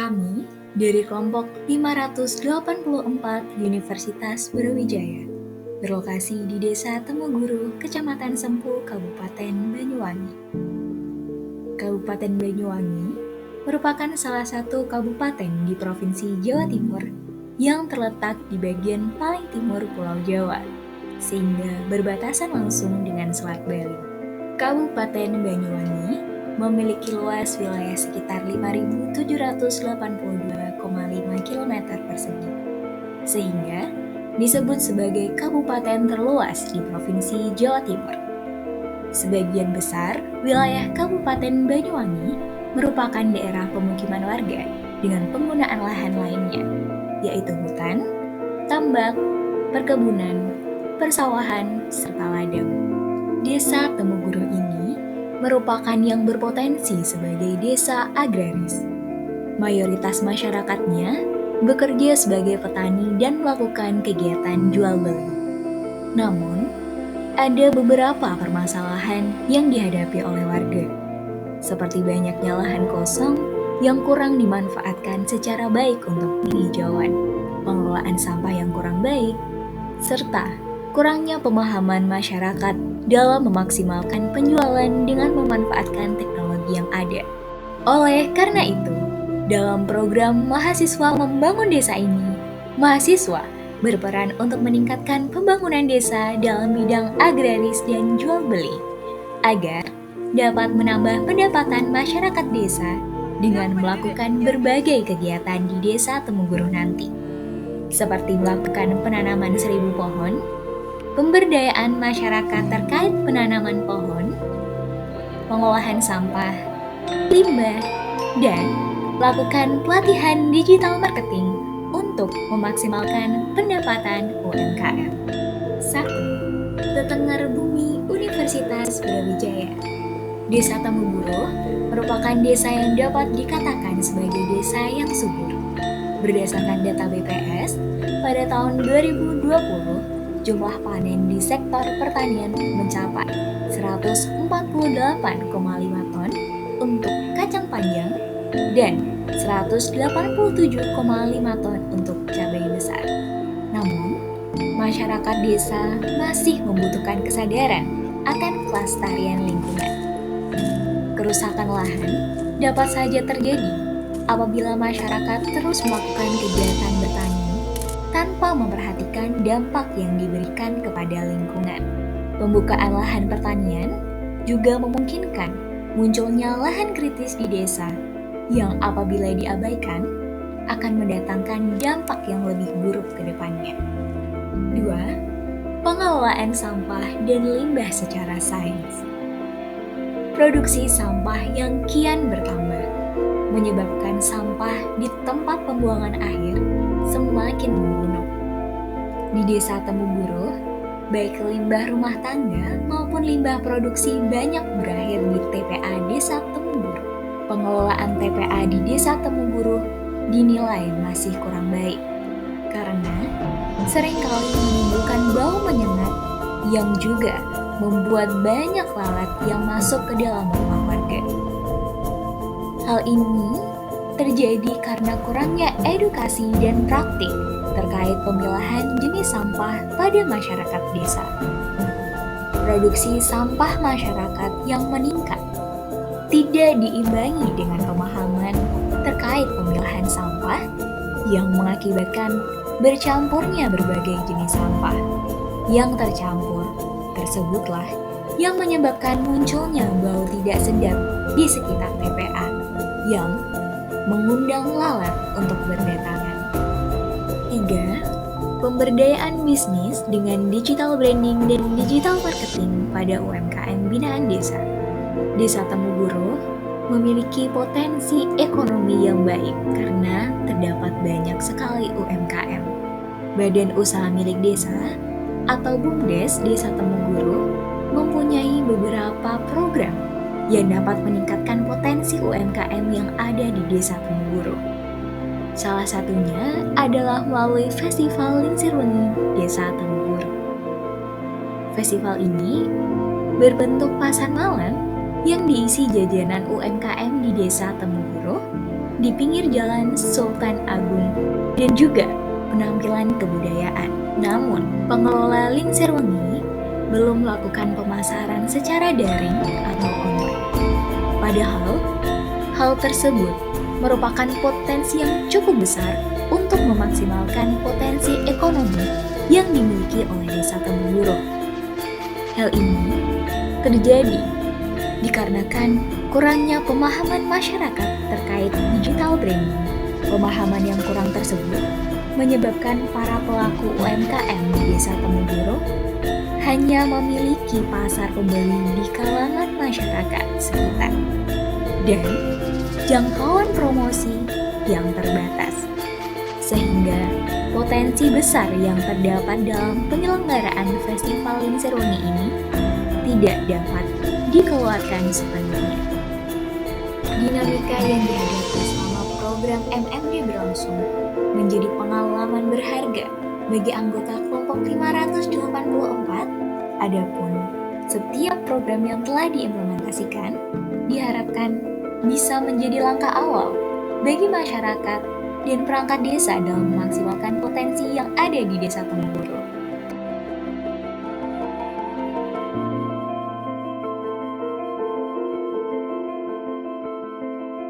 Kami dari kelompok 584 Universitas Brawijaya berlokasi di Desa Temuguru, Kecamatan Sempu, Kabupaten Banyuwangi. Kabupaten Banyuwangi merupakan salah satu kabupaten di Provinsi Jawa Timur yang terletak di bagian paling timur Pulau Jawa, sehingga berbatasan langsung dengan Selat Bali. Kabupaten Banyuwangi memiliki luas wilayah sekitar 5.782,5 km persegi, sehingga disebut sebagai kabupaten terluas di Provinsi Jawa Timur. Sebagian besar wilayah Kabupaten Banyuwangi merupakan daerah pemukiman warga dengan penggunaan lahan lainnya, yaitu hutan, tambak, perkebunan, persawahan, serta ladang. Desa Temuguru ini merupakan yang berpotensi sebagai desa agraris. Mayoritas masyarakatnya bekerja sebagai petani dan melakukan kegiatan jual beli. Namun, ada beberapa permasalahan yang dihadapi oleh warga, seperti banyaknya lahan kosong yang kurang dimanfaatkan secara baik untuk penghijauan, pengelolaan sampah yang kurang baik, serta kurangnya pemahaman masyarakat dalam memaksimalkan penjualan dengan memanfaatkan teknologi yang ada. Oleh karena itu, dalam program Mahasiswa Membangun Desa ini, mahasiswa berperan untuk meningkatkan pembangunan desa dalam bidang agraris dan jual beli, agar dapat menambah pendapatan masyarakat desa dengan melakukan berbagai kegiatan di Desa Temuguru nanti, seperti melakukan penanaman 1.000 pohon, pemberdayaan masyarakat terkait penanaman pohon, pengolahan sampah, limbah, dan lakukan pelatihan digital marketing untuk memaksimalkan pendapatan UMKM. 1. Tetengar Bumi Universitas Brawijaya. Desa Temuguru merupakan desa yang dapat dikatakan sebagai desa yang subur. Berdasarkan data BPS, pada tahun 2020, jumlah panen di sektor pertanian mencapai 148,5 ton untuk kacang panjang dan 187,5 ton untuk cabai besar. Namun, masyarakat desa masih membutuhkan kesadaran akan kelestarian lingkungan. Kerusakan lahan dapat saja terjadi apabila masyarakat terus melakukan kegiatan bertani tanpa memperhatikan dampak yang diberikan kepada lingkungan. Pembukaan lahan pertanian juga memungkinkan munculnya lahan kritis di desa yang apabila diabaikan akan mendatangkan dampak yang lebih buruk ke depannya. 2. Pengelolaan sampah dan limbah secara sains. Produksi sampah yang kian bertambah menyebabkan sampah di tempat pembuangan akhir semakin membunuh. Di Desa Temuguru, baik limbah rumah tangga maupun limbah produksi banyak berakhir di TPA Desa Temuguru. Pengelolaan TPA di Desa Temuguru dinilai masih kurang baik karena seringkali menimbulkan bau menyengat yang juga membuat banyak lalat yang masuk ke dalam rumah warga. Hal ini terjadi karena kurangnya edukasi dan praktik terkait pemilahan jenis sampah pada masyarakat desa. Produksi sampah masyarakat yang meningkat tidak diimbangi dengan pemahaman terkait pemilahan sampah yang mengakibatkan bercampurnya berbagai jenis sampah. Yang tercampur tersebutlah yang menyebabkan munculnya bau tidak sedap di sekitar TPA yang mengundang lalat untuk berdatangan. 3. Pemberdayaan bisnis dengan digital branding dan digital marketing pada UMKM binaan desa. Desa Temuguru memiliki potensi ekonomi yang baik karena terdapat banyak sekali UMKM. Badan Usaha Milik Desa atau BUMDes Desa Temuguru mempunyai beberapa program yang dapat meningkatkan potensi UMKM yang ada di Desa Temuguru. Salah satunya adalah melalui Festival Lingsir Wengi Desa Temuguru. Festival ini berbentuk pasar malam yang diisi jajanan UMKM di Desa Temuguru di pinggir jalan Sultan Agung, dan juga penampilan kebudayaan. Namun, pengelola Link Sirwengi belum melakukan pemasaran secara daring atau online. Padahal, hal tersebut merupakan potensi yang cukup besar untuk memaksimalkan potensi ekonomi yang dimiliki oleh Desa Temuguro. Hal ini terjadi dikarenakan kurangnya pemahaman masyarakat terkait digital branding. Pemahaman yang kurang tersebut menyebabkan para pelaku UMKM di Desa Temuguro hanya memiliki pasar pembeli di kalangan masyarakat sekitar dan jangkauan promosi yang terbatas, sehingga potensi besar yang terdapat dalam penyelenggaraan Festival Link Sirwengi ini tidak dapat dikeluarkan sepenuhnya. Dinamika yang dihadapi selama program MMD berlangsung menjadi pengalaman berharga bagi anggota kelompok 584. Adapun setiap program yang telah diimplementasikan diharapkan bisa menjadi langkah awal bagi masyarakat dan perangkat desa dalam memaksimalkan potensi yang ada di Desa Temuguro.